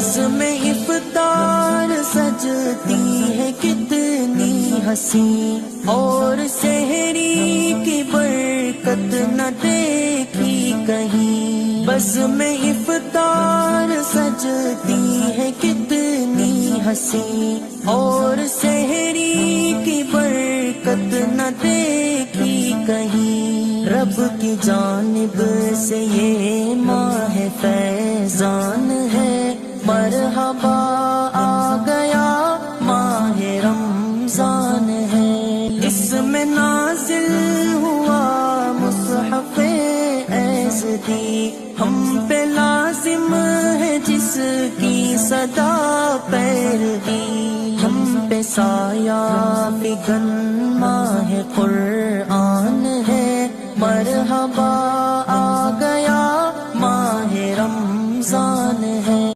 बस में इफ्तार सजती है कितनी हंसी, और सहरी की बरकत न देखी कहीं। बस में इफ्तार सजती है कितनी हंसी, और सहरी की बरकत न देखी कहीं। रब की जानिब से ये माह फैजान है, मरहबा आ गया माह रमजान है। इसमें नाजिल हुआ मुसहफ़े ऐज़दी, हम पे लाजिम है जिसकी सदा पैरवी। हम पे साया फिगन माह कुरआन है, मरहबा